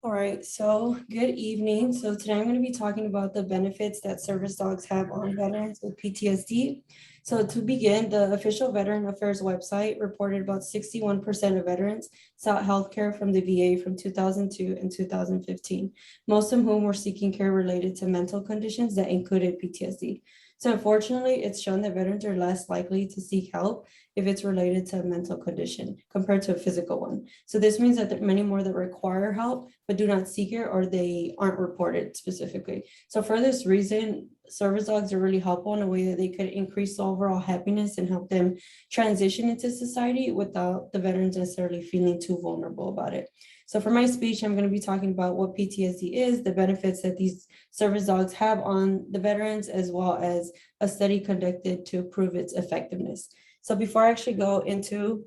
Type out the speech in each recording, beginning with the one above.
All right, so good evening. So today I'm going to be talking about the benefits that service dogs have on veterans with PTSD. So to begin, the official Veteran Affairs website reported about 61% of veterans sought healthcare from the VA from 2002 and 2015, most of whom were seeking care related to mental conditions that included PTSD. So unfortunately, it's shown that veterans are less likely to seek help if it's related to a mental condition compared to a physical one. So this means that there are many more that require help but do not seek it or they aren't reported specifically. So for this reason, service dogs are really helpful in a way that they could increase overall happiness and help them transition into society without the veterans necessarily feeling too vulnerable about it. So for my speech, I'm going to be talking about what PTSD is, the benefits that these service dogs have on the veterans, as well as a study conducted to prove its effectiveness. So before I actually go into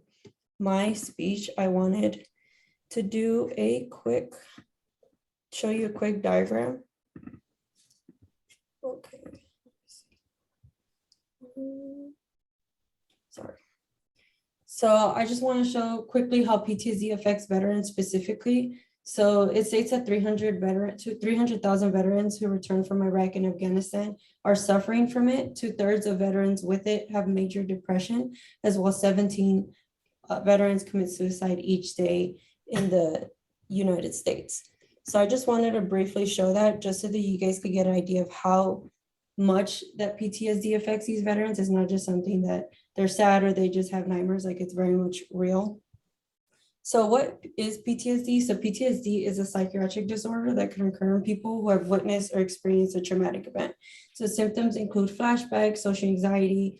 my speech, I wanted to do show you a quick diagram. Okay. Sorry. So I just want to show quickly how PTSD affects veterans specifically. So it states that 300,000 veterans who returned from Iraq and Afghanistan are suffering from it. 2/3 of veterans with it have major depression, as well as 17 veterans commit suicide each day in the United States. So I just wanted to briefly show that just so that you guys could get an idea of how much that PTSD affects these veterans. It's not just something that they're sad or they just have nightmares, like it's very much real. So what is PTSD? So PTSD is a psychiatric disorder that can occur in people who have witnessed or experienced a traumatic event. So symptoms include flashbacks, social anxiety,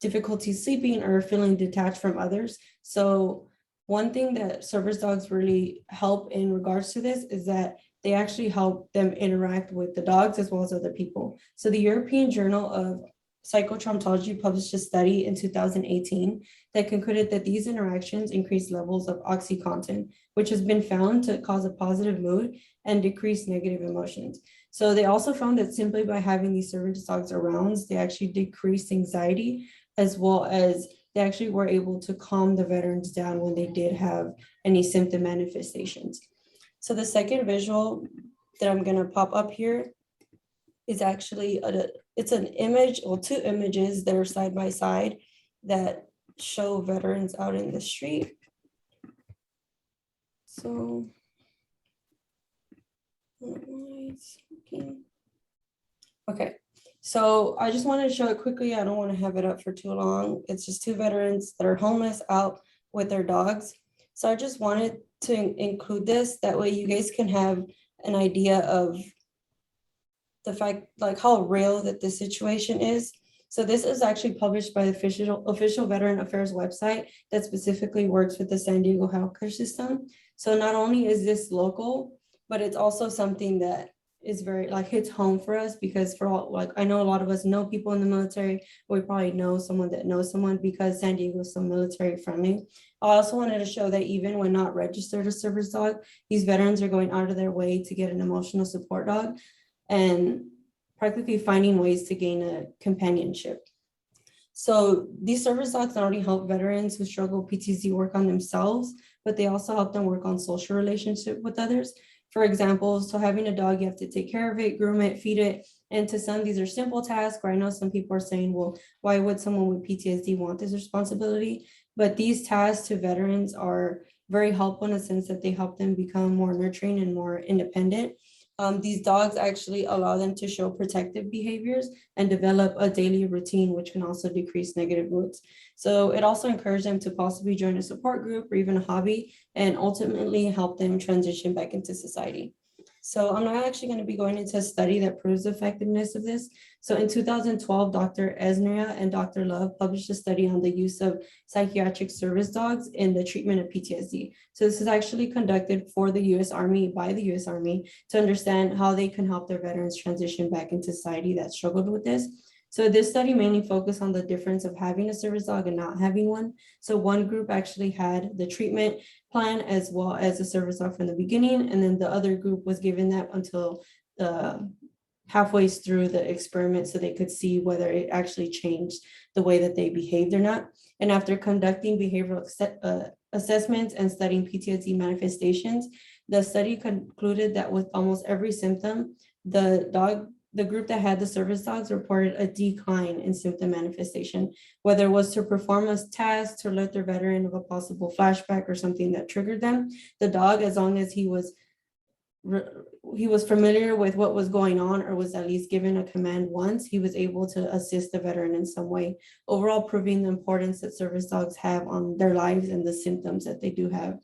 difficulty sleeping, or feeling detached from others. So one thing that service dogs really help in regards to this is that they actually help them interact with the dogs as well as other people. So the European Journal of Psychotraumatology published a study in 2018 that concluded that these interactions increase levels of OxyContin, which has been found to cause a positive mood and decrease negative emotions. So they also found that simply by having these service dogs around, they actually decreased anxiety, as well as they actually were able to calm the veterans down when they did have any symptom manifestations. So the second visual that I'm going to pop up here is actually it's an image or two images that are side by side that show veterans out in the street. So okay, so I just wanted to show it quickly. I don't want to have it up for too long. It's just two veterans that are homeless out with their dogs. So I just wanted to include this. That way you guys can have an idea of the fact, like how real that this situation is. So this is actually published by the official Veteran Affairs website that specifically works with the San Diego healthcare system. So not only is this local, but it's also something that is very like hits home for us, because for all, like I know a lot of us know people in the military, or we probably know someone that knows someone, because San Diego is so military friendly. I also wanted to show that even when not registered as service dog, these veterans are going out of their way to get an emotional support dog and practically finding ways to gain a companionship. So these service dogs not only help veterans who struggle with PTSD work on themselves, but they also help them work on social relationship with others. For example, so having a dog, you have to take care of it, groom it, feed it. And to some, these are simple tasks where I know some people are saying, well, why would someone with PTSD want this responsibility? But these tasks to veterans are very helpful in the sense that they help them become more nurturing and more independent. These dogs actually allow them to show protective behaviors and develop a daily routine, which can also decrease negative moods. So it also encourages them to possibly join a support group or even a hobby, and ultimately help them transition back into society. So I'm not actually going to be going into a study that proves the effectiveness of this. So in 2012, Dr. Esnria and Dr. Love published a study on the use of psychiatric service dogs in the treatment of PTSD. So this is actually conducted for the US Army by the US Army to understand how they can help their veterans transition back into society that struggled with this. So this study mainly focused on the difference of having a service dog and not having one. So one group actually had the treatment plan as well as a service dog from the beginning, and then the other group was given that until halfway through the experiment so they could see whether it actually changed the way that they behaved or not. And after conducting behavioral assessments and studying PTSD manifestations, The study concluded that with almost every symptom, the group that had the service dogs reported a decline in symptom manifestation, whether it was to perform a task, to alert their veteran of a possible flashback or something that triggered them. The dog, as long as he was familiar with what was going on or was at least given a command once, he was able to assist the veteran in some way, overall proving the importance that service dogs have on their lives and the symptoms that they do have.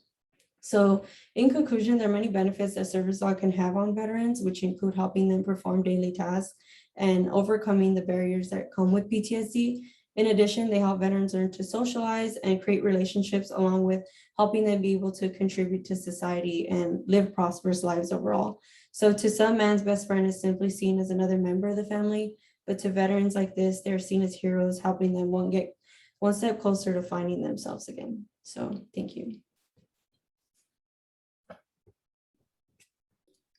So in conclusion, there are many benefits that service dog can have on veterans, which include helping them perform daily tasks and overcoming the barriers that come with PTSD. In addition, they help veterans learn to socialize and create relationships, along with helping them be able to contribute to society and live prosperous lives overall. So to some, man's best friend is simply seen as another member of the family, but to veterans like this, they're seen as heroes, helping them one step closer to finding themselves again. So thank you.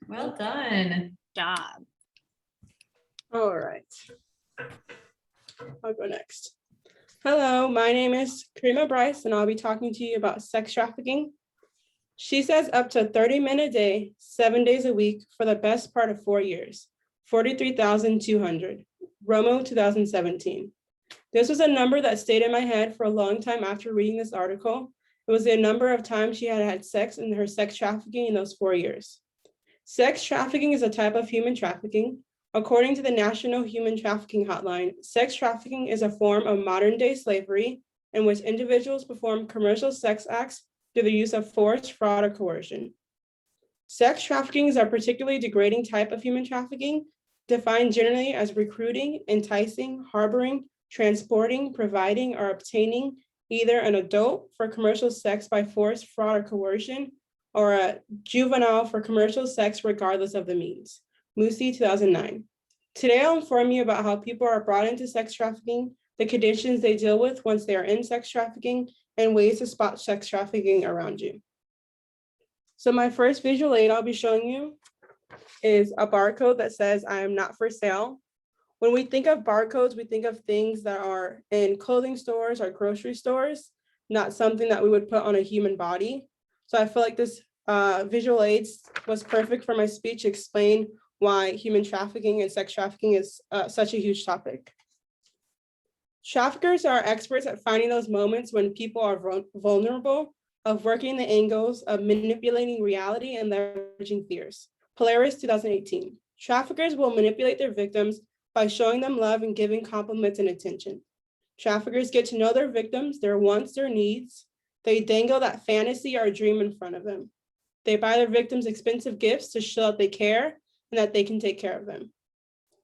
Well done. Job. All right. I'll go next. Hello, my name is Karima Bryce, and I'll be talking to you about sex trafficking. She says up to 30 men a day, 7 days a week for the best part of 4 years, 43,200, Romo 2017. This was a number that stayed in my head for a long time after reading this article. It was the number of times she had had sex in her sex trafficking in those 4 years. Sex trafficking is a type of human trafficking. According to the National Human Trafficking Hotline, sex trafficking is a form of modern-day slavery in which individuals perform commercial sex acts through the use of force, fraud, or coercion. Sex trafficking is a particularly degrading type of human trafficking, defined generally as recruiting, enticing, harboring, transporting, providing, or obtaining either an adult for commercial sex by force, fraud, or coercion, or a juvenile for commercial sex regardless of the means. Musi 2009. Today, I'll inform you about how people are brought into sex trafficking, the conditions they deal with once they are in sex trafficking, and ways to spot sex trafficking around you. So my first visual aid I'll be showing you is a barcode that says I am not for sale. When we think of barcodes, we think of things that are in clothing stores or grocery stores, not something that we would put on a human body. So I feel like this visual aids was perfect for my speech to explain why human trafficking and sex trafficking is such a huge topic. Traffickers are experts at finding those moments when people are vulnerable, of working the angles, of manipulating reality and leveraging fears. Polaris 2018. Traffickers will manipulate their victims by showing them love and giving compliments and attention. Traffickers get to know their victims, their wants, their needs. They dangle that fantasy or dream in front of them. They buy their victims expensive gifts to show that they care and that they can take care of them.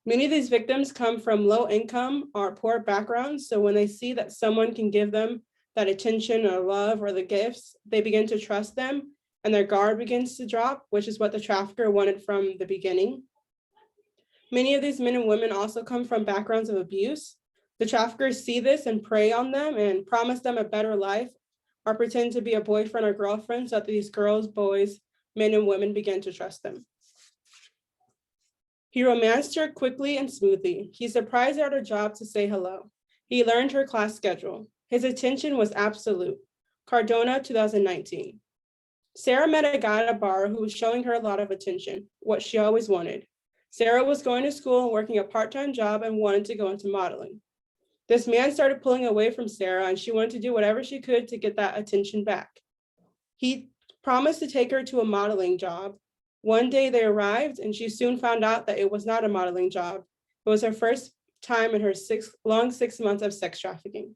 Many of these victims come from low income or poor backgrounds, so when they see that someone can give them that attention or love or the gifts, they begin to trust them and their guard begins to drop, which is what the trafficker wanted from the beginning. Many of these men and women also come from backgrounds of abuse. The traffickers see this and prey on them and promise them a better life or pretend to be a boyfriend or girlfriend so that these girls, boys, men, and women begin to trust them. He romanced her quickly and smoothly. He surprised her at her job to say hello. He learned her class schedule. His attention was absolute. Cardona, 2019. Sarah met a guy at a bar who was showing her a lot of attention, what she always wanted. Sarah was going to school and working a part-time job and wanted to go into modeling. This man started pulling away from Sarah and she wanted to do whatever she could to get that attention back. He promised to take her to a modeling job. One day they arrived and she soon found out that it was not a modeling job. It was her first time in her 6 months of sex trafficking.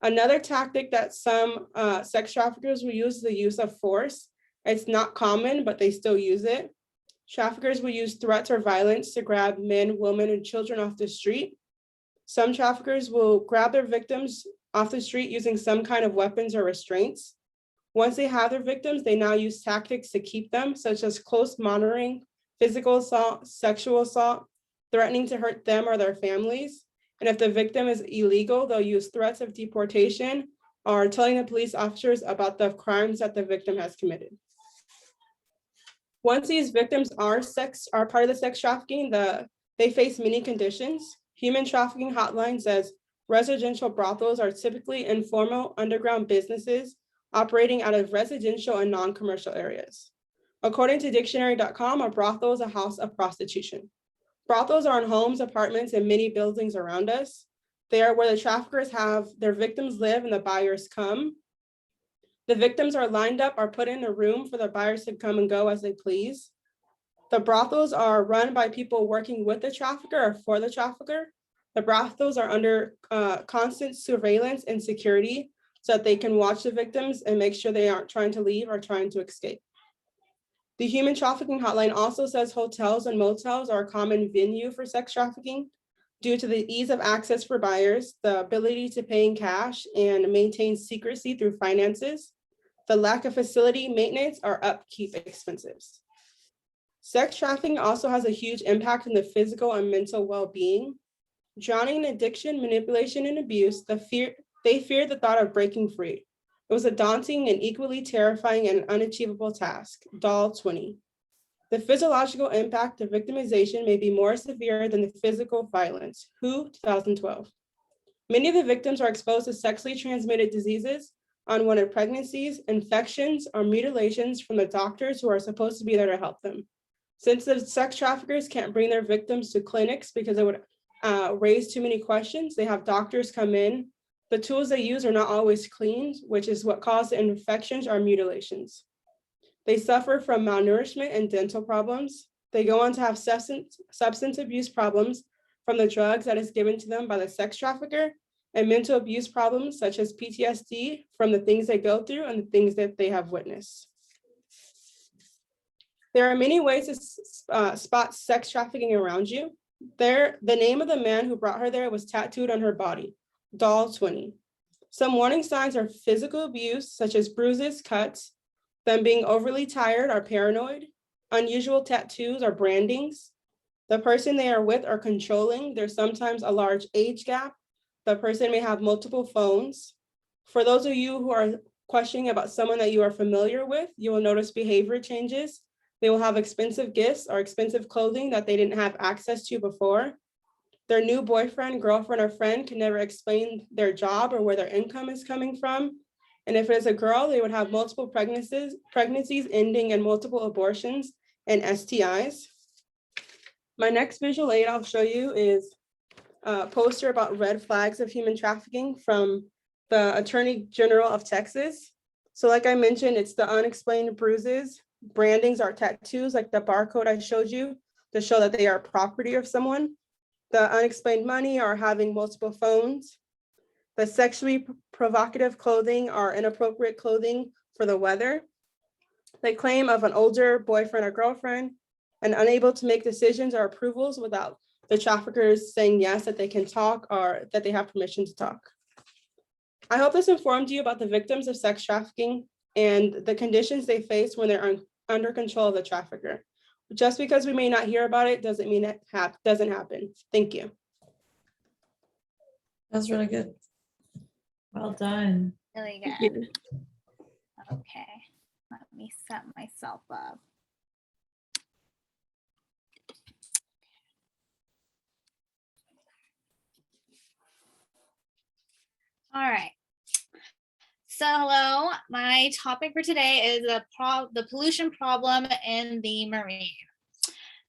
Another tactic that some sex traffickers will use is the use of force. It's not common, but they still use it. Traffickers will use threats or violence to grab men, women, and children off the street. Some traffickers will grab their victims off the street using some kind of weapons or restraints. Once they have their victims, they now use tactics to keep them, such as close monitoring, physical assault, sexual assault, threatening to hurt them or their families. And if the victim is illegal, they'll use threats of deportation or telling the police officers about the crimes that the victim has committed. Once these victims are part of the sex trafficking, they face many conditions. Human Trafficking Hotline says residential brothels are typically informal underground businesses operating out of residential and non-commercial areas. According to dictionary.com, a brothel is a house of prostitution. Brothels are in homes, apartments, and many buildings around us. They are where the traffickers have their victims live and the buyers come. The victims are lined up or put in a room for the buyers to come and go as they please. The brothels are run by people working with the trafficker or for the trafficker. The brothels are under constant surveillance and security so that they can watch the victims and make sure they aren't trying to leave or trying to escape. The human trafficking hotline also says hotels and motels are a common venue for sex trafficking due to the ease of access for buyers, the ability to pay in cash and maintain secrecy through finances, the lack of facility maintenance or upkeep expenses. Sex trafficking also has a huge impact on the physical and mental well-being. Drowning in addiction, manipulation, and abuse, they feared the thought of breaking free. It was a daunting and equally terrifying and unachievable task. Doll 20. The physiological impact of victimization may be more severe than the physical violence. WHO 2012. Many of the victims are exposed to sexually transmitted diseases, unwanted pregnancies, infections, or mutilations from the doctors who are supposed to be there to help them. Since the sex traffickers can't bring their victims to clinics because it would raise too many questions, they have doctors come in. The tools they use are not always cleaned, which is what caused the infections or mutilations. They suffer from malnourishment and dental problems. They go on to have substance abuse problems from the drugs that is given to them by the sex trafficker, and mental abuse problems such as PTSD from the things they go through and the things that they have witnessed. There are many ways to spot sex trafficking around you. The name of the man who brought her there was tattooed on her body, Doll 20. Some warning signs are physical abuse, such as bruises, cuts, them being overly tired or paranoid, unusual tattoos or brandings. The person they are with are controlling. There's sometimes a large age gap. The person may have multiple phones. For those of you who are questioning about someone that you are familiar with, you will notice behavior changes. They will have expensive gifts or expensive clothing that they didn't have access to before. Their new boyfriend, girlfriend, or friend can never explain their job or where their income is coming from. And if it's a girl, they would have multiple pregnancies ending in multiple abortions and STIs. My next visual aid I'll show you is a poster about red flags of human trafficking from the Attorney General of Texas. So like I mentioned, it's the unexplained bruises. Brandings are tattoos, like the barcode I showed you, to show that they are property of someone. The unexplained money are having multiple phones. The sexually provocative clothing are inappropriate clothing for the weather. The claim of an older boyfriend or girlfriend and unable to make decisions or approvals without the traffickers saying yes, that they can talk or that they have permission to talk. I hope this informed you about the victims of sex trafficking and the conditions they face when they're under control of the trafficker. Just because we may not hear about it doesn't mean it doesn't happen. Thank you. That's really good. Well done. Really Thank good. you. Okay, let me set myself up. All right. So hello, my topic for today is the pollution problem in the marine.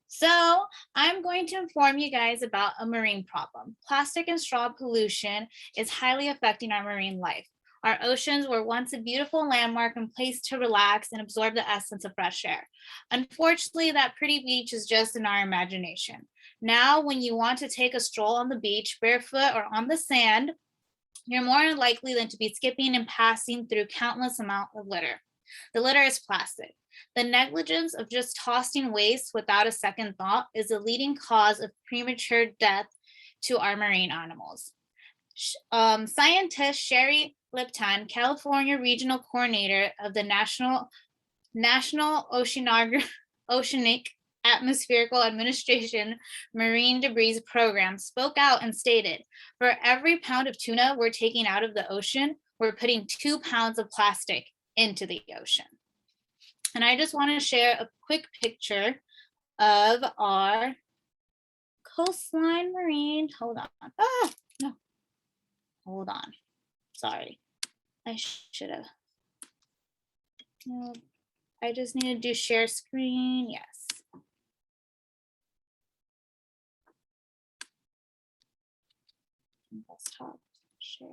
So I'm going to inform you guys about a marine problem. Plastic and straw pollution is highly affecting our marine life. Our oceans were once a beautiful landmark and place to relax and absorb the essence of fresh air. Unfortunately, that pretty beach is just in our imagination. Now, when you want to take a stroll on the beach, barefoot or on the sand, you're more likely than to be skipping and passing through countless amounts of litter. The litter is plastic. The negligence of just tossing waste without a second thought is the leading cause of premature death to our marine animals. Scientist Sherry Lipton, California Regional Coordinator of the National Oceanic Atmospherical Administration Marine Debris Program, spoke out and stated, for every pound of tuna we're taking out of the ocean, we're putting 2 pounds of plastic into the ocean. And I just want to share a quick picture of our coastline marine. Hold on. No. Hold on. Sorry. I should have. I just need to do share screen. Yes. Desktop share.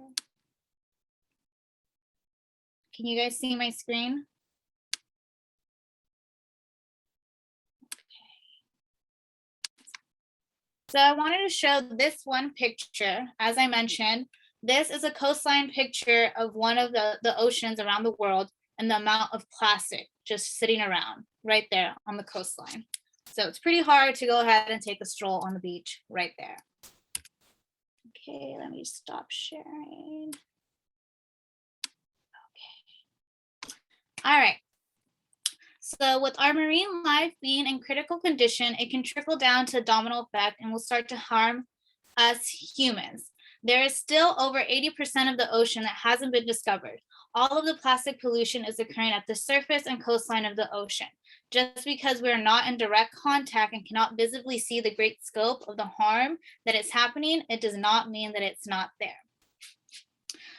Can you guys see my screen? So I wanted to show this one picture. As I mentioned, this is a coastline picture of one of the oceans around the world and the amount of plastic just sitting around right there on the coastline. So it's pretty hard to go ahead and take a stroll on the beach right there. Okay, let me stop sharing. Okay. All right. So with our marine life being in critical condition, it can trickle down to a domino effect and will start to harm us humans. There is still over 80% of the ocean that hasn't been discovered. All of the plastic pollution is occurring at the surface and coastline of the ocean. Just because we are not in direct contact and cannot visibly see the great scope of the harm that is happening, it does not mean that it's not there.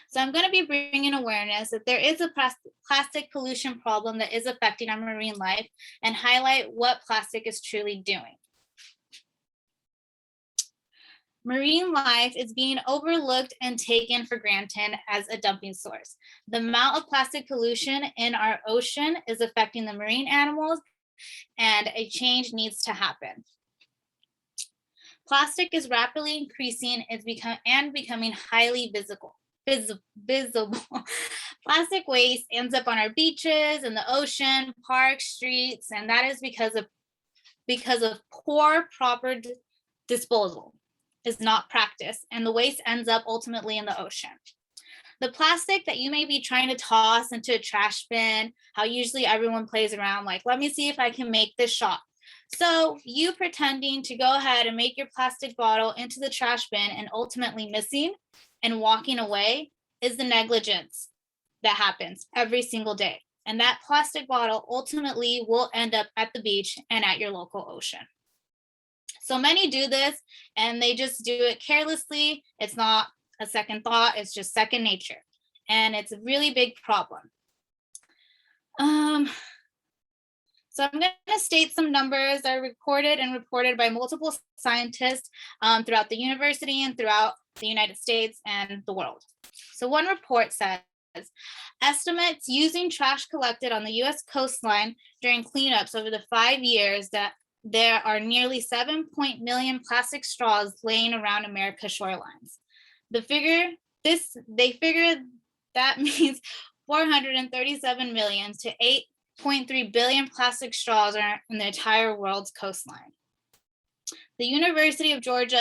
So I'm going to be bringing awareness that there is a plastic pollution problem that is affecting our marine life and highlight what plastic is truly doing. Marine life is being overlooked and taken for granted as a dumping source. The amount of plastic pollution in our ocean is affecting the marine animals, and a change needs to happen. Plastic is rapidly increasing and becoming highly visible. Plastic waste ends up on our beaches, in the ocean, parks, streets, and that is because of poor proper disposal is not practiced, and the waste ends up ultimately in the ocean. The plastic that you may be trying to toss into a trash bin, how usually everyone plays around like, let me see if I can make this shot. So you pretending to go ahead and make your plastic bottle into the trash bin and ultimately missing and walking away is the negligence that happens every single day. And that plastic bottle ultimately will end up at the beach and at your local ocean. So many do this and they just do it carelessly. It's not a second thought, it's just second nature. And it's a really big problem. So I'm going to state some numbers that are recorded and reported by multiple scientists throughout the university and throughout the United States and the world. So one report says, estimates using trash collected on the US coastline during cleanups over the 5 years that there are nearly 7 million plastic straws laying around America's shorelines. They figure that means 437 million to 8.3 billion plastic straws are in the entire world's coastline. The University of Georgia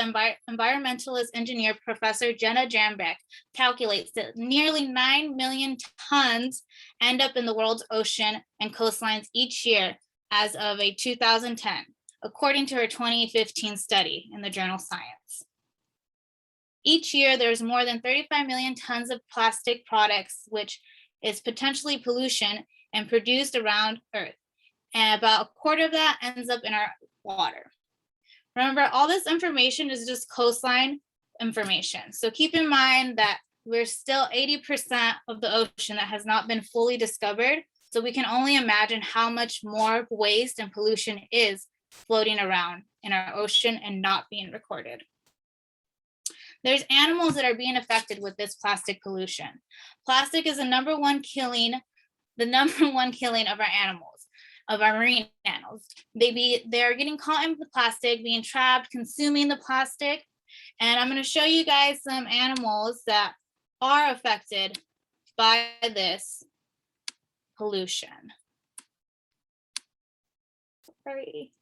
environmentalist engineer Professor Jenna Jambeck calculates that nearly 9 million tons end up in the world's ocean and coastlines each year as of 2010, according to her 2015 study in the journal Science. Each year, there's more than 35 million tons of plastic products, which is potentially pollution and produced around Earth. And about a quarter of that ends up in our water. Remember, all this information is just coastline information. So keep in mind that we're still 80% of the ocean that has not been fully discovered. So we can only imagine how much more waste and pollution is floating around in our ocean and not being recorded. There's animals that are being affected with this plastic pollution. Plastic is the number one killing of our animals, of our marine animals. They're getting caught in the plastic, being trapped, consuming the plastic. And I'm going to show you guys some animals that are affected by this pollution. Sorry.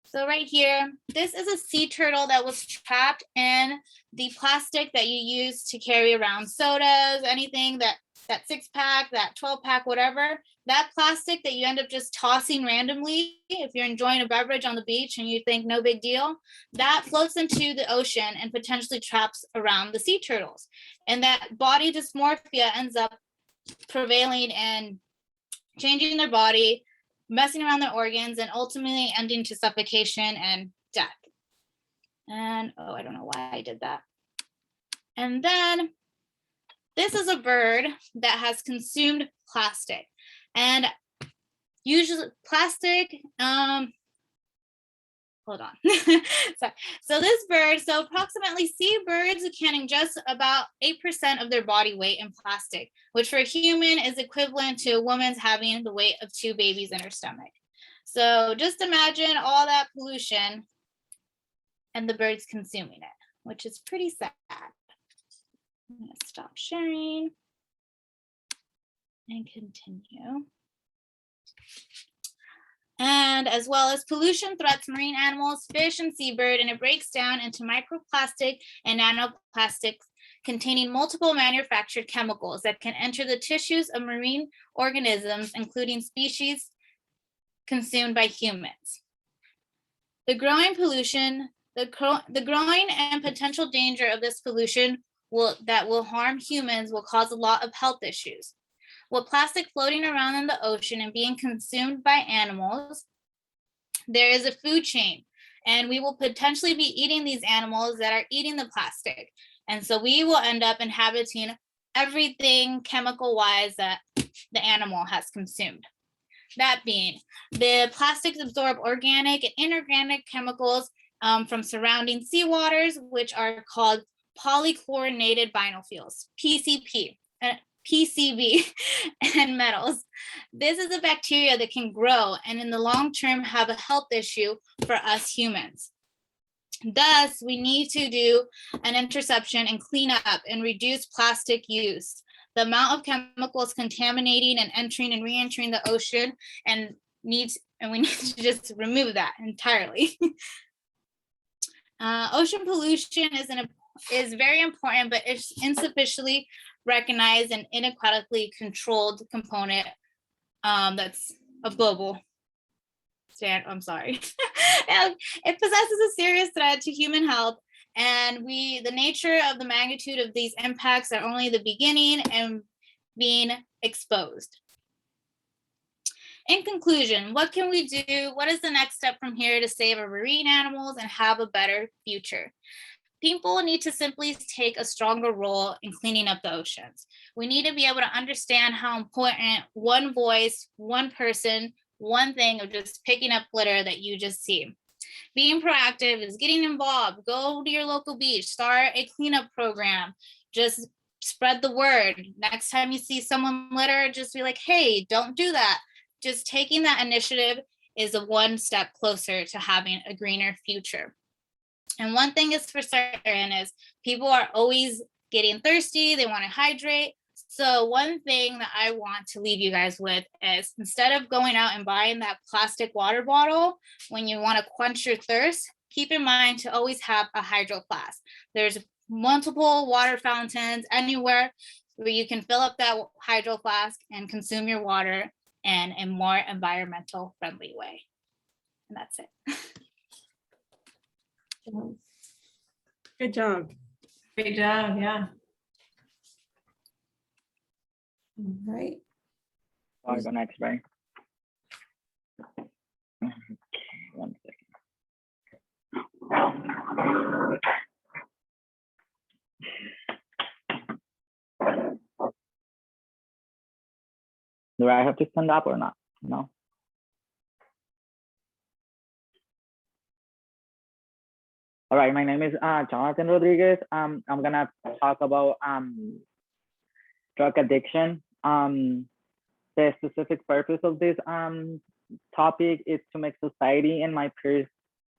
So right here, this is a sea turtle that was trapped in the plastic that you use to carry around sodas, anything that 6-pack, that 12-pack, whatever. That plastic that you end up just tossing randomly, if you're enjoying a beverage on the beach and you think no big deal, that floats into the ocean and potentially traps around the sea turtles. And that body dysmorphia ends up prevailing and changing their body, messing around their organs, and ultimately ending to suffocation and death. And oh, I don't know why I did that. And then this is a bird that has consumed plastic. And usually plastic, hold on. Sorry. So this bird, so approximately seabirds can ingest about 8% of their body weight in plastic, which for a human is equivalent to a woman's having the weight of 2 babies in her stomach. So just imagine all that pollution and the birds consuming it, which is pretty sad. I'm gonna stop sharing and continue. And as well as pollution threats marine animals, fish, and seabird, and it breaks down into microplastic and nanoplastics containing multiple manufactured chemicals that can enter the tissues of marine organisms, including species consumed by humans. The growing pollution, the growing and potential danger of this pollution that will harm humans will cause a lot of health issues. With plastic floating around in the ocean and being consumed by animals, there is a food chain, and we will potentially be eating these animals that are eating the plastic. And so we will end up inhabiting everything chemical-wise that the animal has consumed. That being, the plastics absorb organic and inorganic chemicals from surrounding seawaters, which are called polychlorinated binofuels, PCB, and metals. This is a bacteria that can grow and in the long term have a health issue for us humans. Thus, we need to do an interception and clean up and reduce plastic use. The amount of chemicals contaminating and entering and re-entering the ocean and we need to just remove that entirely. Ocean pollution is very important, but it's insufficiently recognized and inadequately controlled component that's of global stand. I'm sorry. And it possesses a serious threat to human health, and the nature of the magnitude of these impacts are only the beginning and being exposed. In conclusion, what can we do? What is the next step from here to save our marine animals and have a better future? People need to simply take a stronger role in cleaning up the oceans. We need to be able to understand how important one voice, one person, one thing of just picking up litter that you just see. Being proactive is getting involved. Go to your local beach, start a cleanup program. Just spread the word. Next time you see someone litter, just be like, hey, don't do that. Just taking that initiative is a one step closer to having a greener future. And one thing is for certain is people are always getting thirsty. They want to hydrate. So one thing that I want to leave you guys with is instead of going out and buying that plastic water bottle, when you want to quench your thirst, keep in mind to always have a hydro flask. There's multiple water fountains anywhere where you can fill up that hydro flask and consume your water in a more environmental friendly way. And that's it. Good job. Great job, yeah. All right. I'll go next, right? Okay, 1 second. Do I have to stand up or not? No. All right, my name is Jonathan Rodriguez. I'm gonna talk about drug addiction. The specific purpose of this topic is to make society and my peers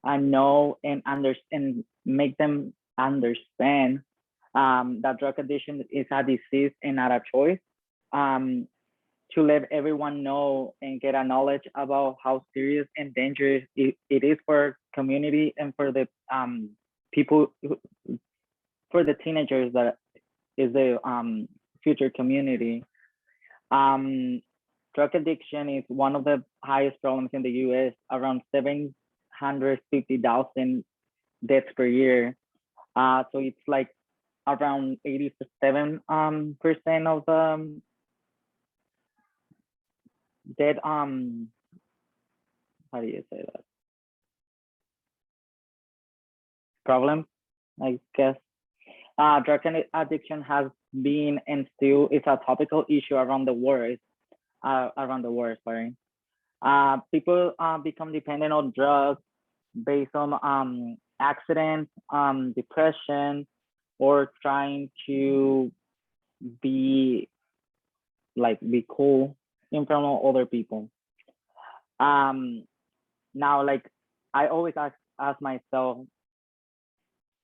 know and understand, make them understand that drug addiction is a disease and not a choice. To let everyone know and get a knowledge about how serious and dangerous it is for community and for the people, for the teenagers that is the future community. Drug addiction is one of the highest problems in the US, around 750,000 deaths per year. So it's like around 87% of the dead, how do you say that? problems, I guess. Drug addiction has been and still is a topical issue around the world. Sorry. People become dependent on drugs based on accidents, depression, or trying to be be cool in front of other people. Now, like, I always ask myself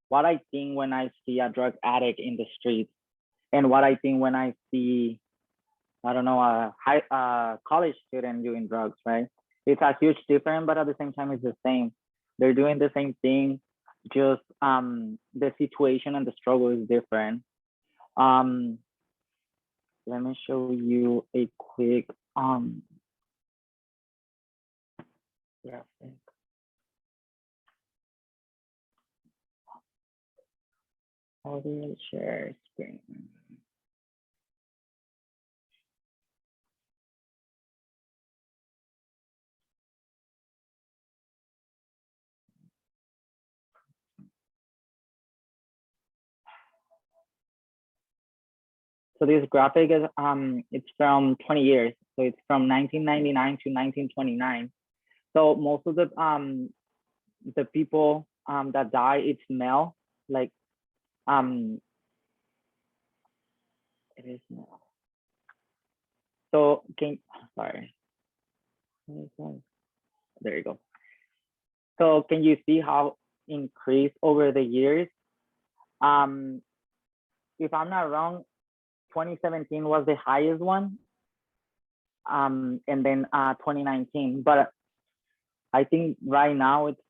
what I think when I see a drug addict in the streets, and what I think when I see, I don't know, a college student doing drugs, right? It's a huge difference, but at the same time, it's the same. They're doing the same thing, just the situation and the struggle is different. Um, let me show you a quick graphic. How do I share screen? So this graphic is it's from 20 years. So it's from 1999 to 1929. So most of the people that die, it's male, like it is male. So sorry. There you go. So can you see how increased over the years? If I'm not wrong, 2017 was the highest one, and then 2019. But I think right now it's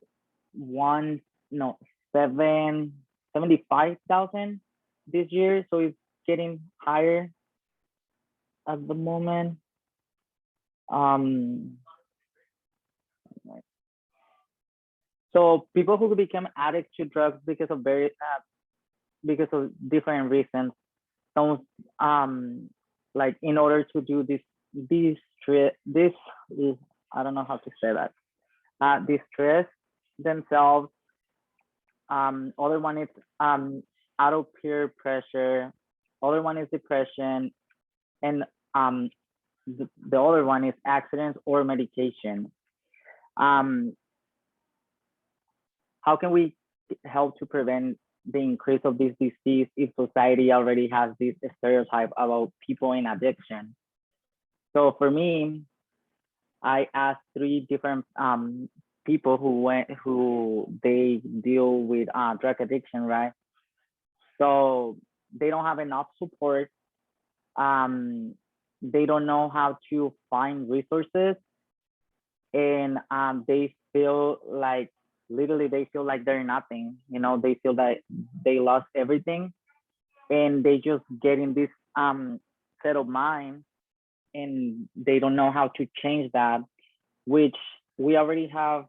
one no 75,000 this year, so it's getting higher at the moment. So people who become addicts to drugs because of different reasons. Some like in order to do this I don't know how to say that. Distress themselves. Other one is out of peer pressure. Other one is depression, and the other one is accidents or medication. How can we help to prevent the increase of this disease if society already has this stereotype about people in addiction? So for me, I asked 3 different people who they deal with drug addiction, right? So they don't have enough support. They don't know how to find resources, and they feel like literally they feel like they're nothing. You know, they feel that they lost everything, and they just get in this set of mind, and they don't know how to change that, which we already have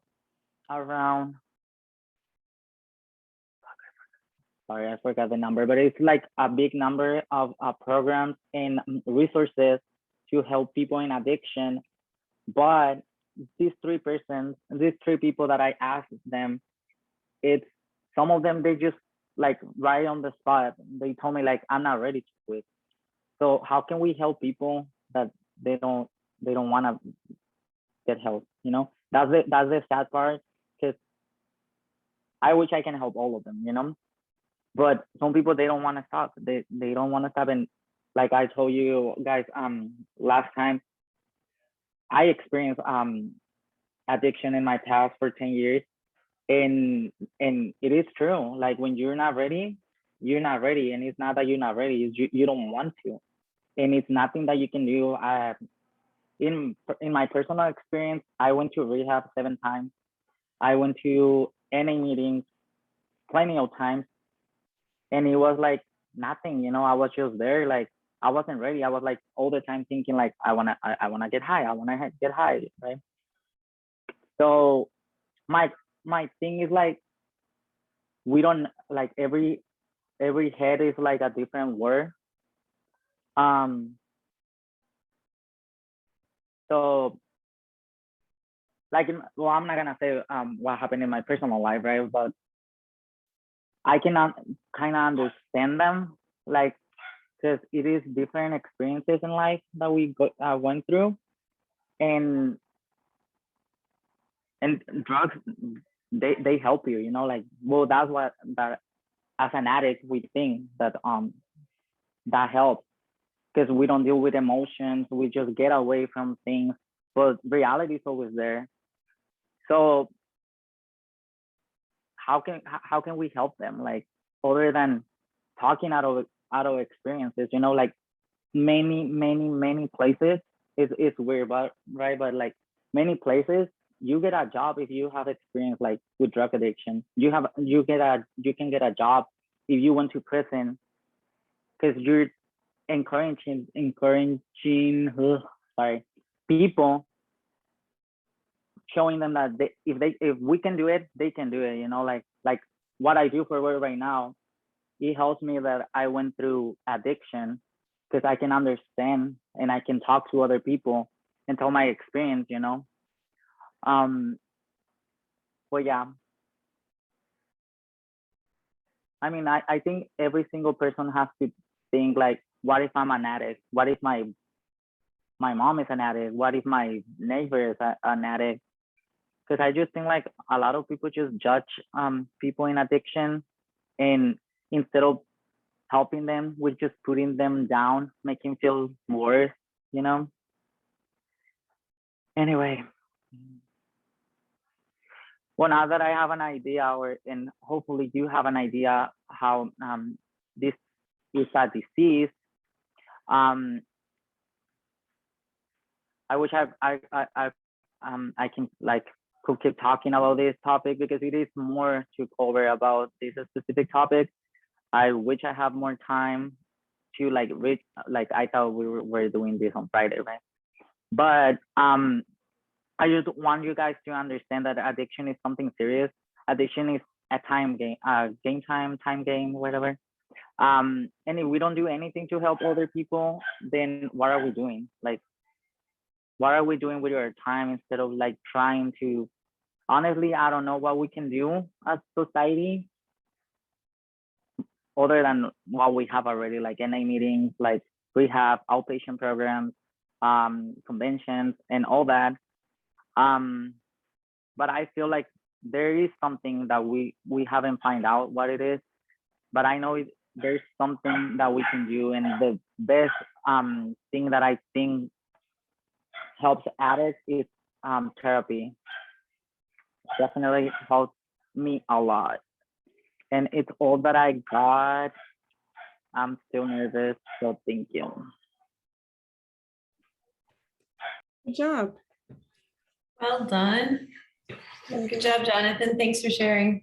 around, sorry, I forgot the number, but it's like a big number of programs and resources to help people in addiction. But these 3 people that I asked them, it's some of them, they just like right on the spot, they told me like, I'm not ready to quit. So how can we help people that they don't want to get help? You know, that's the sad part, because I wish I can help all of them, you know, but some people, they don't want to stop. They don't want to stop. And like I told you guys last time, I experienced addiction in my past for 10 years, and it is true. Like when you're not ready, you're not ready, and it's not that you're not ready, it's you don't want to, and it's nothing that you can do. In my personal experience, I went to rehab 7 times. I went to NA meetings plenty of times, and it was like nothing, you know. I was just there, like I wasn't ready. I was like all the time thinking like I wanna get high, get high, right? So my thing is like, we don't, like every head is like a different word. So like, well, I'm not gonna say what happened in my personal life, right? But I cannot kind of understand them, like, because it is different experiences in life that we went through, and drugs, they help you, you know, like, well, that's what that as an addict we think that that helps because we don't deal with emotions, we just get away from things, but reality is always there. So how can we help them, like, other than talking out of experiences, you know, like many places, it's weird, but right, but like many places you get a job if you have experience like with drug addiction. You can get a job if you went to prison, because you're encouraging sorry, people, showing them that if we can do it, they can do it, you know, like what I do for work right now, it helps me that I went through addiction, because I can understand and I can talk to other people and tell my experience, you know. But yeah, I mean, I think every single person has to think like, what if I'm an addict? What if my mom is an addict? What if my neighbor is an addict? Because I just think like a lot of people just judge people in addiction, and instead of helping them, we're just putting them down, making feel worse, you know. Anyway, well, now that I have an idea, and hopefully you have an idea how this is a disease, I wish I can like could keep talking about this topic, because it is more to cover about this specific topic. I wish I have more time to like read, like I thought we were doing this on Friday, right? But I just want you guys to understand that addiction is something serious. Addiction is a time game, whatever. And if we don't do anything to help other people, then what are we doing? Like, what are we doing with our time instead of like trying to? Honestly, I don't know what we can do as society other than what we have already, like NA meetings, like rehab, outpatient programs, conventions, and all that. But I feel like there is something that we haven't find out what it is. But I know there's something that we can do, and the best thing that I think helps addicts is therapy. Definitely helped me a lot, and it's all that I got. I'm still nervous, so thank you. Good job. Well done. Good job, Jonathan. Thanks for sharing.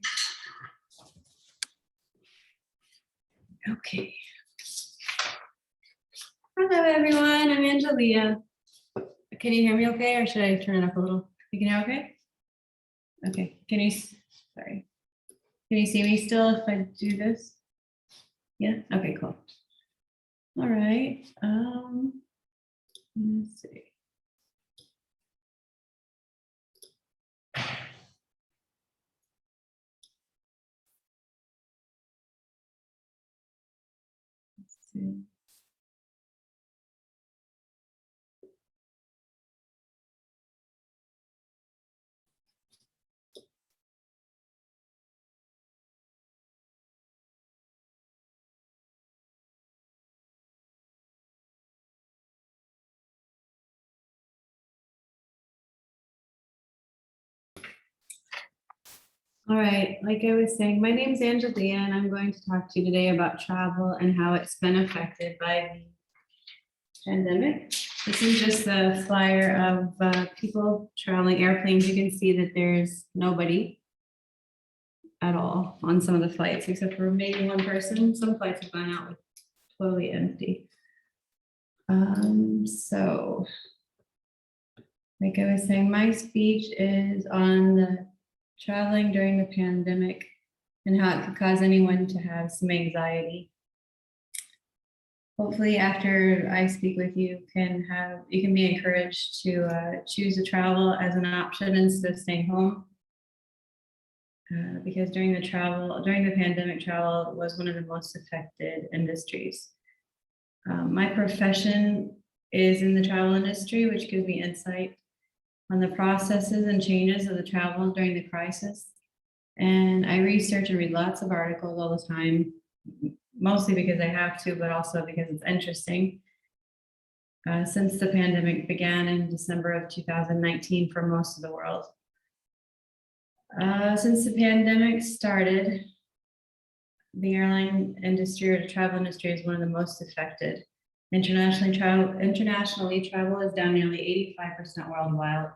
Okay. Hello, everyone. I'm Angelia. Can you hear me okay, or should I turn it up a little? You can hear okay? Okay. Sorry. Can you see me still if I do this? Yeah? Okay, cool. All right. Let's see. Let's see. All right, like I was saying, my name is Angelia, and I'm going to talk to you today about travel and how it's been affected by the pandemic. This is just a flyer of people traveling airplanes. You can see that there's nobody at all on some of the flights, except for maybe one person. Some flights have gone out with totally empty. So, like I was saying, my speech is on the traveling during the pandemic and how it could cause anyone to have some anxiety. Hopefully after I speak with you, you can be encouraged to choose to travel as an option instead of staying home. because during the pandemic, travel was one of the most affected industries. My profession is in the travel industry, which gives me insight on the processes and changes of the travel during the crisis. And I research and read lots of articles all the time, mostly because I have to, but also because it's interesting. Since the pandemic began in December of 2019 for most of the world. Since the pandemic started, the airline industry or the travel industry is one of the most affected. Internationally, travel is down nearly 85%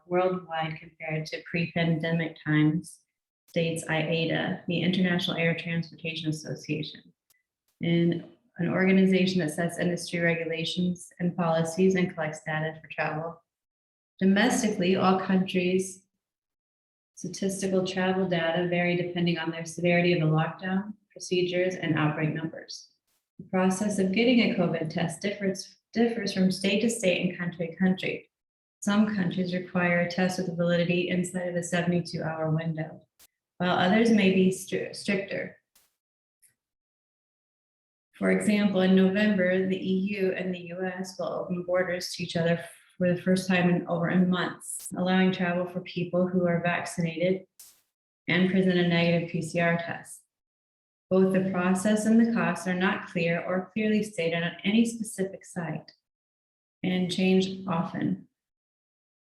worldwide compared to pre-pandemic times, states IATA, the International Air Transportation Association, and an organization that sets industry regulations and policies and collects data for travel. Domestically, all countries' statistical travel data vary depending on their severity of the lockdown, procedures, and outbreak numbers. The process of getting a COVID test differs from state to state and country to country. Some countries require a test with validity inside of a 72-hour window, while others may be stricter. For example, in November, the EU and the US will open borders to each other for the first time in months, allowing travel for people who are vaccinated and present a negative PCR test. Both the process and the costs are not clear or clearly stated on any specific site and change often.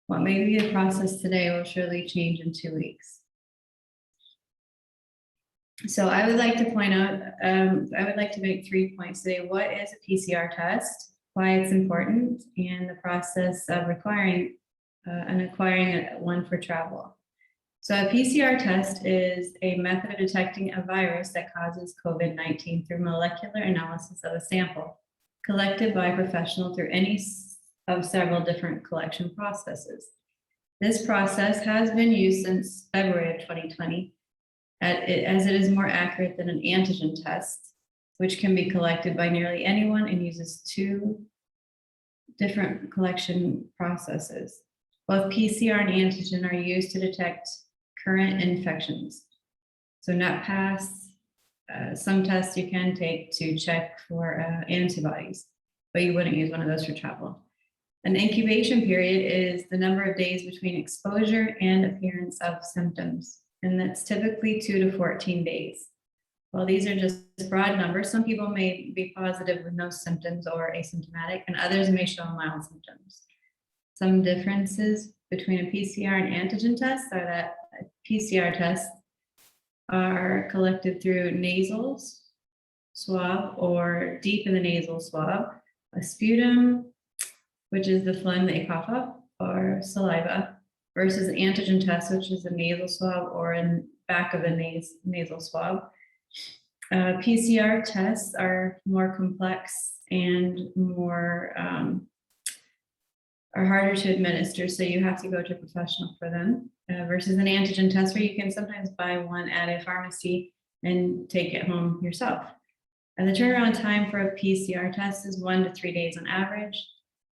What may be the process today will surely change in 2 weeks. So I would like to point out, I would like to make 3 points today. What is a PCR test, why it's important, and the process of acquiring one for travel. So a PCR test is a method of detecting a virus that causes COVID-19 through molecular analysis of a sample collected by a professional through any of several different collection processes. This process has been used since February of 2020 as it is more accurate than an antigen test, which can be collected by nearly anyone and uses 2 different collection processes. Both PCR and antigen are used to detect current infections. So NetPass, some tests you can take to check for antibodies, but you wouldn't use one of those for travel. An incubation period is the number of days between exposure and appearance of symptoms, and that's typically 2 to 14 days. While these are just broad numbers, some people may be positive with no symptoms or asymptomatic, and others may show mild symptoms. Some differences between a PCR and antigen test are that PCR tests are collected through nasal swab or deep in the nasal swab, a sputum, which is the phlegm that you cough up, or saliva, versus an antigen test, which is a nasal swab or in back of the nasal swab. PCR tests are more complex and more are harder to administer, so you have to go to a professional for them, versus an antigen test where you can sometimes buy one at a pharmacy and take it home yourself. And the turnaround time for a PCR test is 1 to 3 days on average,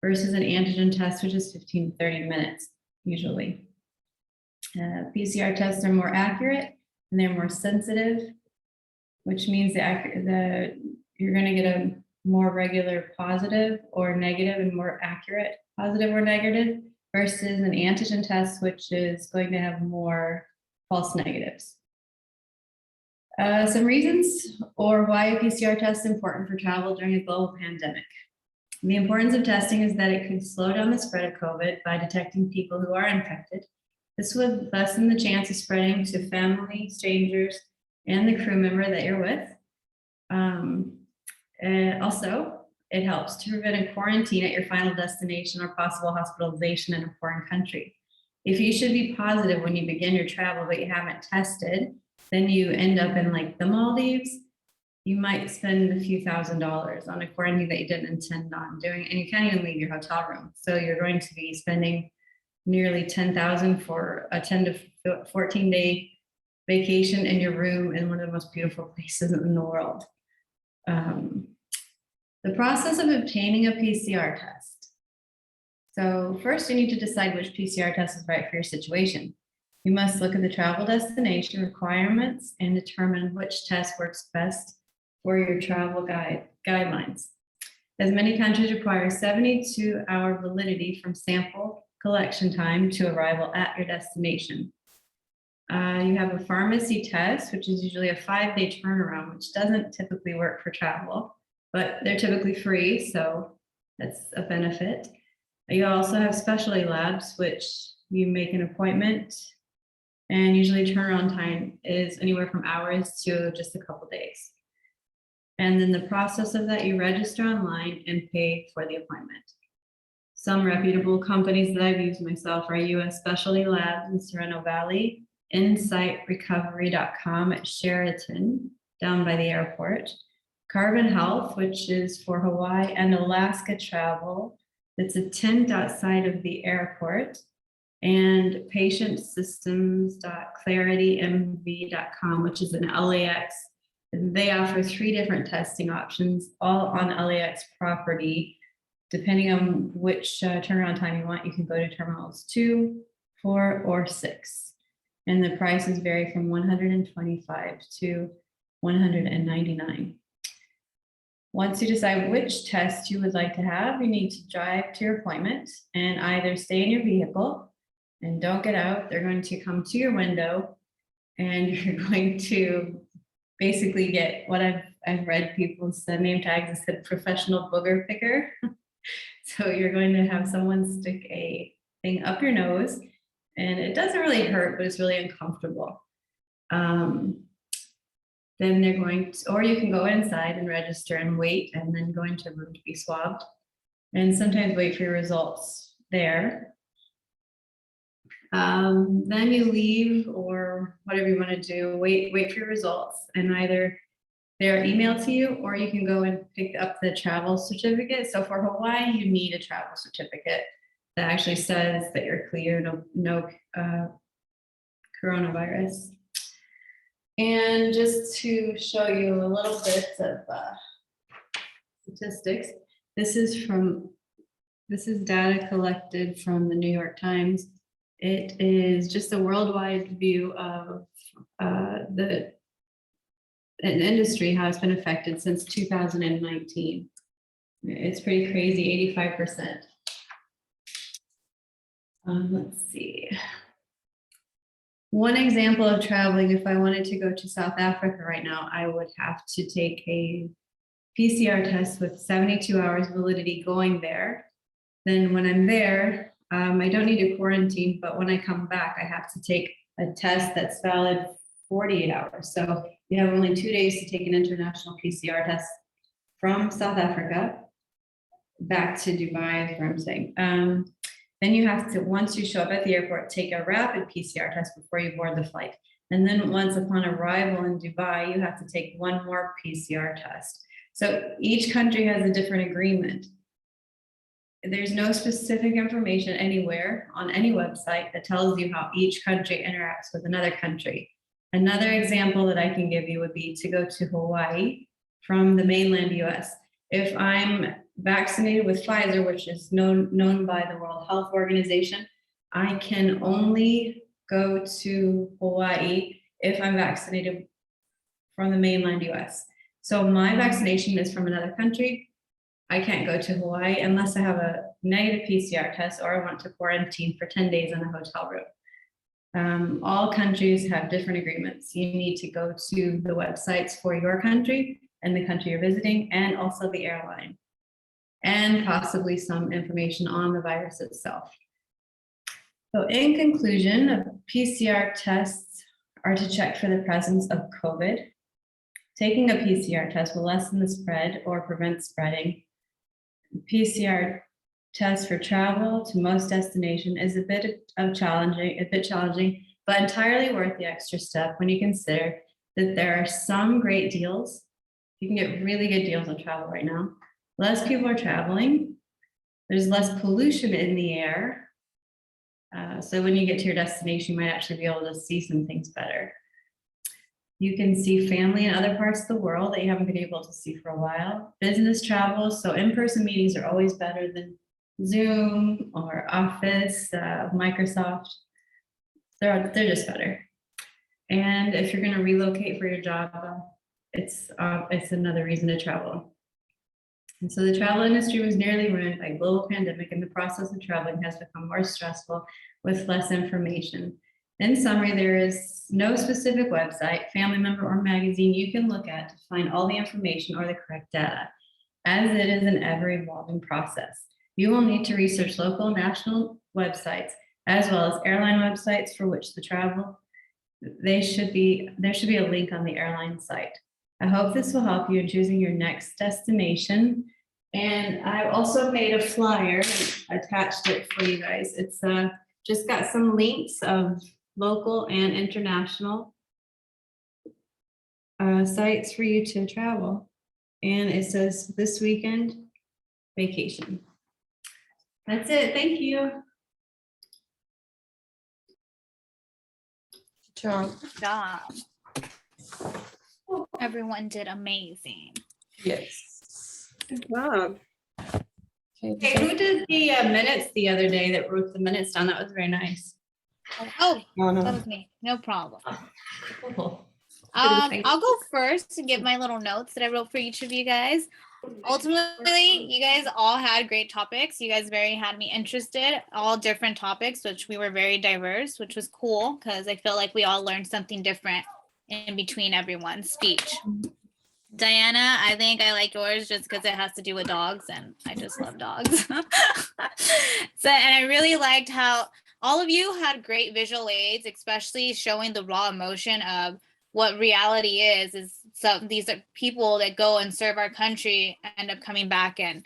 versus an antigen test, which is 15 to 30 minutes usually. PCR tests are more accurate and they're more sensitive, which means you're going to get a more regular positive or negative and more accurate positive or negative, versus an antigen test, which is going to have more false negatives. Some reasons or why a PCR test is important for travel during a global pandemic. The importance of testing is that it could slow down the spread of COVID by detecting people who are infected. This would lessen the chance of spreading to family, strangers, and the crew member that you're with. And also, it helps to prevent a quarantine at your final destination or possible hospitalization in a foreign country. If you should be positive when you begin your travel, but you haven't tested, then you end up in like the Maldives, you might spend a few $1,000s on a quarantine that you didn't intend on doing, and you can't even leave your hotel room. So you're going to be spending nearly $10,000 for a 10 to 14 day vacation in your room in one of the most beautiful places in the world. The process of obtaining a PCR test. So first you need to decide which PCR test is right for your situation. You must look at the travel destination requirements and determine which test works best for your travel guidelines. As many countries require 72-hour validity from sample collection time to arrival at your destination. You have a pharmacy test, which is usually a 5-day turnaround, which doesn't typically work for travel, but they're typically free, so that's a benefit. You also have specialty labs, which you make an appointment, and usually turnaround time is anywhere from hours to just a couple days. And then the process of that, you register online and pay for the appointment. Some reputable companies that I've used myself are US Specialty Labs in Sereno Valley, InsightRecovery.com at Sheraton down by the airport, Carbon Health, which is for Hawaii and Alaska travel. It's a tent outside of the airport, and patientsystems.claritymv.com, which is an LAX. They offer 3 different testing options, all on LAX property. Depending on which turnaround time you want, you can go to terminals 2, 4, or 6. And the prices vary from $125 to $199. Once you decide which test you would like to have, you need to drive to your appointment and either stay in your vehicle and don't get out. They're going to come to your window and you're going to basically get what I've read people's name tags that said professional booger picker. So you're going to have someone stick a thing up your nose, and it doesn't really hurt, but it's really uncomfortable. Then they're going to, or you can go inside and register and wait, and then go into a room to be swabbed, and sometimes wait for your results there. Then you leave, or whatever you want to do, wait for your results, and either they're emailed to you, or you can go and pick up the travel certificate. So for Hawaii, you need a travel certificate that actually says that you're clear, no coronavirus. And just to show you a little bit of statistics, this is data collected from the New York Times. It is just a worldwide view of an industry, how it's been affected since 2019. It's pretty crazy, 85%. Let's see. One example of traveling, if I wanted to go to South Africa right now, I would have to take a PCR test with 72 hours validity going there. Then when I'm there, I don't need to quarantine, but when I come back, I have to take a test that's valid 48 hours. So you have only 2 days to take an international PCR test from South Africa back to Dubai, is where I'm saying. Then you have to, once you show up at the airport, take a rapid PCR test before you board the flight. And then once upon arrival in Dubai, you have to take one more PCR test. So each country has a different agreement. There's no specific information anywhere on any website that tells you how each country interacts with another country. Another example that I can give you would be to go to Hawaii from the mainland US. If I'm vaccinated with Pfizer, which is known by the World Health Organization, I can only go to Hawaii if I'm vaccinated from the mainland US. So my vaccination is from another country. I can't go to Hawaii unless I have a negative PCR test or I want to quarantine for 10 days in a hotel room. All countries have different agreements. You need to go to the websites for your country and the country you're visiting, and also the airline, and possibly some information on the virus itself. So in conclusion, PCR tests are to check for the presence of COVID. Taking a PCR test will lessen the spread or prevent spreading. PCR test for travel to most destination is a bit challenging, but entirely worth the extra step when you consider that there are some great deals. You can get really good deals on travel right now. Less people are traveling. There's less pollution in the air. So when you get to your destination, you might actually be able to see some things better. You can see family in other parts of the world that you haven't been able to see for a while. Business travel, so in-person meetings are always better than Zoom or Office, Microsoft. they're just better. And if you're gonna relocate for your job, it's another reason to travel. And so the travel industry was nearly ruined by global pandemic, and the process of traveling has become more stressful with less information. In summary, there is no specific website, family member, or magazine you can look at to find all the information or the correct data, as it is an ever-evolving process. You will need to research local, national websites, as well as airline websites for which the travel. There should be a link on the airline site. I hope this will help you in choosing your next destination. And I also made a flyer, and attached it for you guys. It's just got some links of local and international sites for you to travel. And it says this weekend vacation. That's it. Thank you. Job. Job. Everyone did amazing. Yes. Good job. Okay, Hey, who did the minutes the other day that wrote the minutes down? That was very nice. Oh, no, that no. was me. No problem. Cool. I'll go first to give my little notes that I wrote for each of you guys. Ultimately, you guys all had great topics. You guys had me interested, all different topics, which we were very diverse, which was cool because I feel like we all learned something different in between everyone's speech. Diana, I think I like yours just because it has to do with dogs, and I just love dogs. And I really liked how all of you had great visual aids, especially showing the raw emotion of what reality is so these are people that go and serve our country, end up coming back and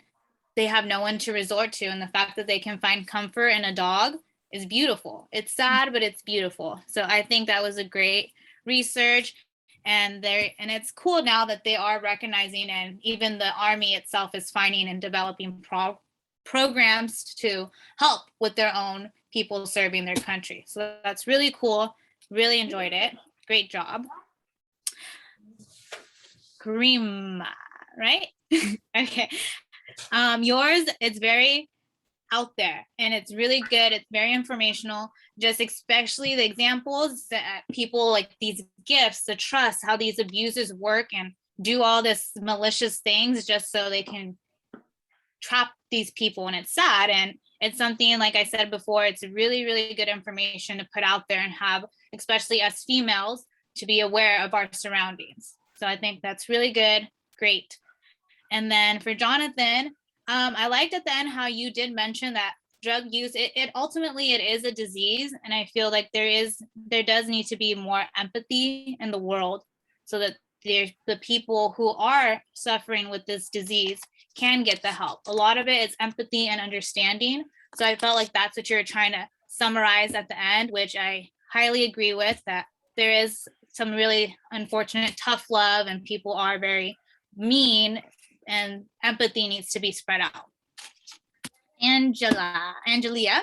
they have no one to resort to. And the fact that they can find comfort in a dog is beautiful. It's sad, but it's beautiful. So I think that was a great research. And it's cool now that they are recognizing, and even the Army itself is finding and developing programs to help with their own people serving their country. So that's really cool. Really enjoyed it. Great job. Karima, right? Okay. Yours, it's very out there and it's really good. It's very informational, just especially the examples that people like these gifts, the trust, how these abusers work and do all this malicious things just so they can trap these people. And it's sad. And it's something, like I said before, it's really, really good information to put out there and have, especially us females, to be aware of our surroundings. So I think that's really good. Great. And then for Jonathan, I liked at the end how you did mention that drug use, it ultimately it is a disease. And I feel like there does need to be more empathy in the world so that the people who are suffering with this disease can get the help. A lot of it is empathy and understanding. So I felt like that's what you're trying to summarize at the end, which I highly agree with, that there is some really unfortunate tough love and people are very mean and empathy needs to be spread out. Angelia,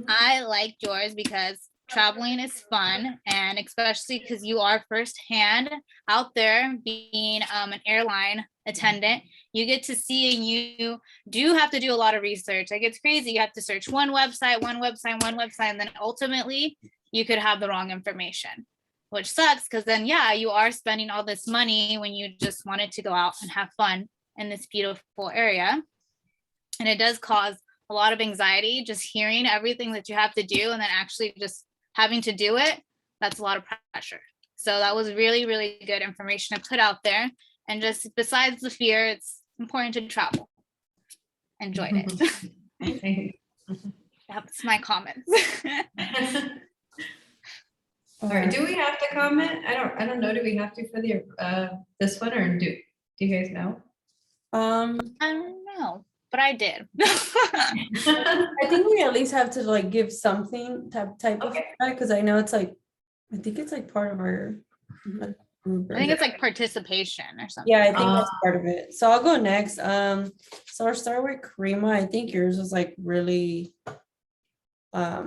I liked yours because traveling is fun, and especially because you are firsthand out there being an airline attendant, you get to see, and you do have to do a lot of research. Like, it's crazy. You have to search one website, and then ultimately you could have the wrong information, which sucks because then, yeah, you are spending all this money when you just wanted to go out and have fun in this beautiful area. And it does cause a lot of anxiety just hearing everything that you have to do and then actually just having to do it. That's a lot of pressure. So that was really, really good information to put out there. And just besides the fear, it's important to travel. Enjoyed it. That's my comments. All right, do we have to comment? I don't know. Do we have to for the this one, or do you guys know? I I don't know, but I did. think we at least have to like give something type of Okay. feedback, because I know it's like, I think it's like part of our. I think it's like participation or something. Yeah, I think that's part of it. So I'll go next. So I'll start with Karima. I think yours was like really, I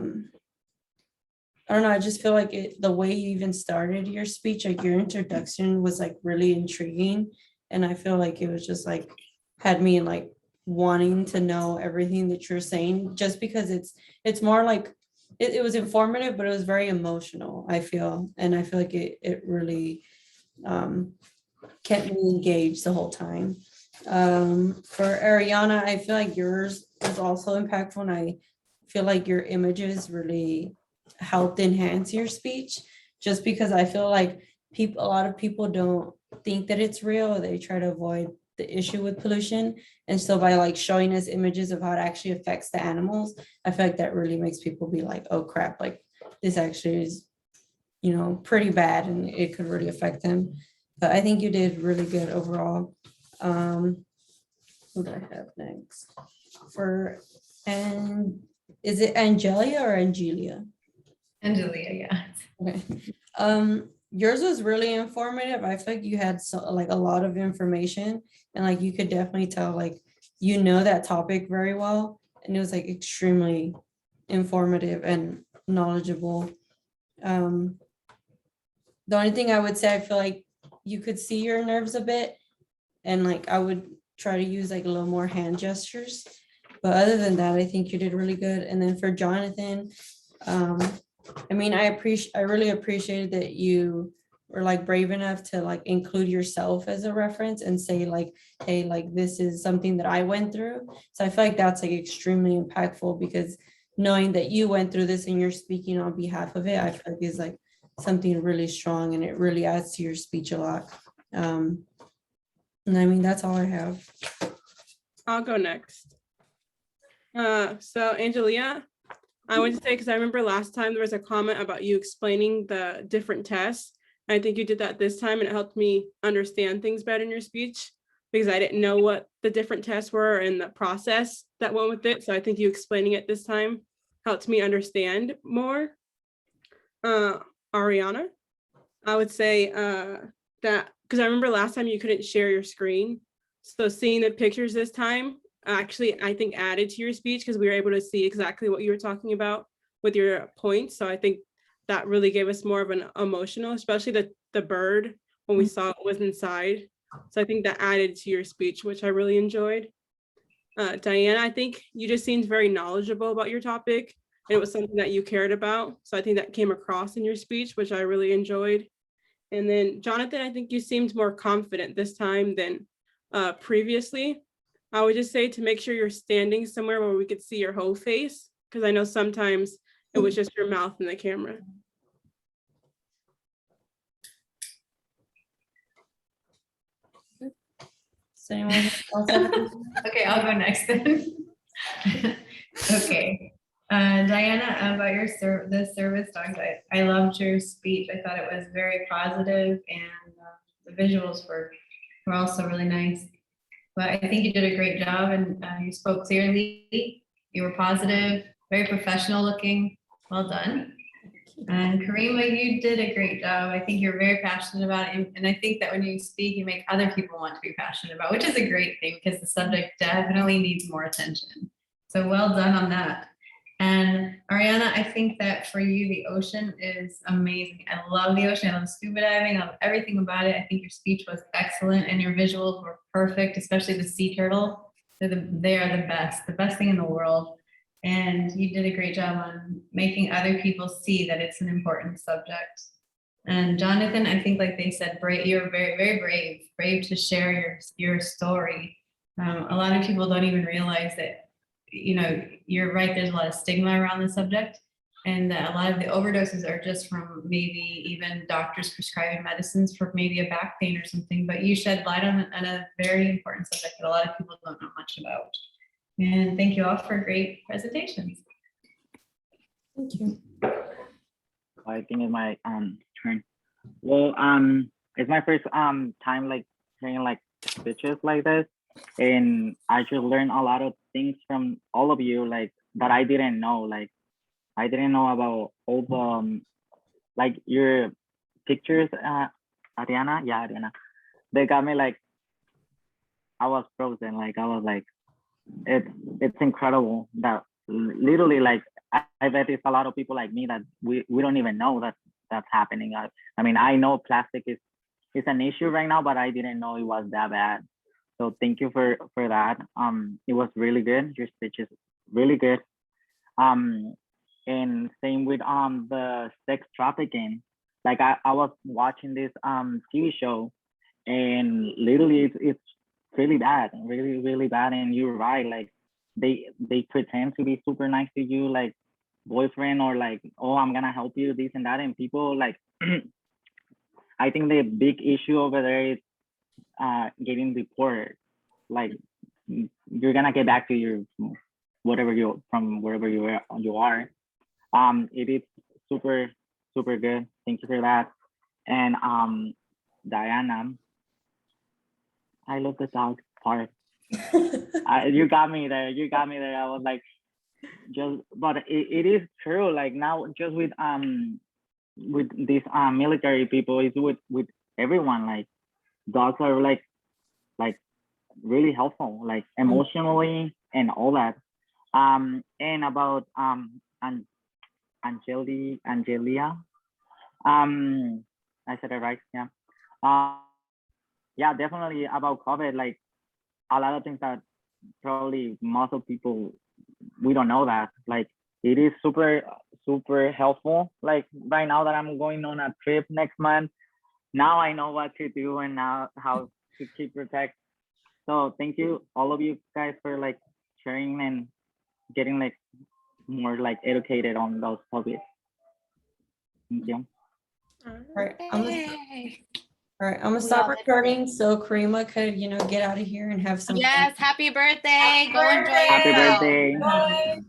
don't know, I just feel like the way you even started your speech, like your introduction was like really intriguing. And I feel like it was just like, had me like wanting to know everything that you're saying, just because it's more like it was informative, but it was very emotional, I feel. And I feel like it really kept me engaged the whole time. For Ariana, I feel like yours was also impactful, and I feel like your images really helped enhance your speech, just because I feel like a lot of people don't think that it's real. They try to avoid the issue with pollution. And so by like showing us images of how it actually affects the animals, I feel like that really makes people be like, oh crap, like this actually is, pretty bad and it could really affect them. But I think you did really good overall. Who do I have next? And is it Angelia or Angelia? Angelia, yeah. Okay. Yours was really informative. I feel like you had like a lot of information, and like you could definitely tell like that topic very well, and it was like extremely informative and knowledgeable. The only thing I would say, I feel like you could see your nerves a bit, and like I would try to use like a little more hand gestures. But other than that, I think you did really good. And then for Jonathan, I mean, I really appreciated that you were like brave enough to like include yourself as a reference and say like, hey, like this is something that I went through. So I feel like that's like extremely impactful, because knowing that you went through this and you're speaking on behalf of it, I feel like is like something really strong, and it really adds to your speech a lot. And I mean, that's all I have. I'll go next. So Angelia, I want to say, because I remember last time there was a comment about you explaining the different tests. I think you did that this time, and it helped me understand things better in your speech, because I didn't know what the different tests were and the process that went with it. So I think you explaining it this time helped me understand more. Ariana, I would say that, because I remember last time you couldn't share your screen. So seeing the pictures this time, actually, I think added to your speech, because we were able to see exactly what you were talking about with your points. So I think that really gave us more of an emotional, especially the bird, when we saw it was inside. So I think that added to your speech, which I really enjoyed. Diana, I think you just seemed very knowledgeable about your topic, and it was something that you cared about. So I think that came across in your speech, which I really enjoyed. And then Jonathan, I think you seemed more confident this time than previously. I would just say to make sure you're standing somewhere where we could see your whole face, because I know sometimes it was just your mouth in the camera. Does anyone else have anything? Okay, I'll go next then. Okay. Diana, about the service dogs, I loved your speech. I thought it was very positive, and the visuals were also really nice. But I think you did a great job, and you spoke clearly. You were positive, very professional looking. Well done. And Karima, you did a great job. I think you're very passionate about it. And I think that when you speak, you make other people want to be passionate about, which is a great thing, because the subject definitely needs more attention. So well done on that. And Ariana, I think that for you, the ocean is amazing. I love the ocean. I love scuba diving. I love everything about it. I think your speech was excellent, and your visuals were perfect, especially the sea turtle. They are the best thing in the world. And you did a great job on making other people see that it's an important subject. And Jonathan, I think, like they said, you're very, very brave to share your story. A lot of people don't even realize that, you're right, there's a lot of stigma around the subject, and a lot of the overdoses are just from maybe even doctors prescribing medicines for maybe a back pain or something. But you shed light on a very important subject that a lot of people don't know much about. And thank you all for great presentations. Thank you. I think it's my turn. Well, it's my first time like hearing like speeches like this, and I just learned a lot of things from all of you, like that I didn't know. Like I didn't know about all the like your pictures, Ariana. Yeah, Ariana. They got me like I was frozen. Like I was like, it's incredible that literally like I bet it's a lot of people like me that we don't even know that that's happening. I mean, I know plastic is an issue right now, but I didn't know it was that bad. So thank you for that. It was really good. Your speech is really good. and same with the sex trafficking. Like I was watching this TV show, and literally it's really bad, really really bad. And you're right, like they pretend to be super nice to you, like boyfriend, or like, oh, I'm gonna help you, this and that, and people like I think the big issue over there is getting deported. Like you're gonna get back to your whatever you from wherever you are. It is super super good. Thank you for that. And Diana, I love the dog part. You got me there. You got me there. I was like, just, but it is true. Like now, just with these military people, it's with everyone. Like dogs are like really helpful, like emotionally and all that. And about Angelia. I said it right. Yeah. Yeah, definitely about COVID. Like a lot of things that probably most of people we don't know that. Like it is super super helpful. Like right now that I'm going on a trip next month, now I know what to do and now how to keep protect. So thank you all of you guys for like sharing and getting like more like educated on those topics. Thank you. All right, I'm gonna, Yay. all right, I'm gonna We stop all did recording so Karima could, get out of here and have some. fun. Yes, happy birthday. Go enjoy Happy yourself. birthday. Bye.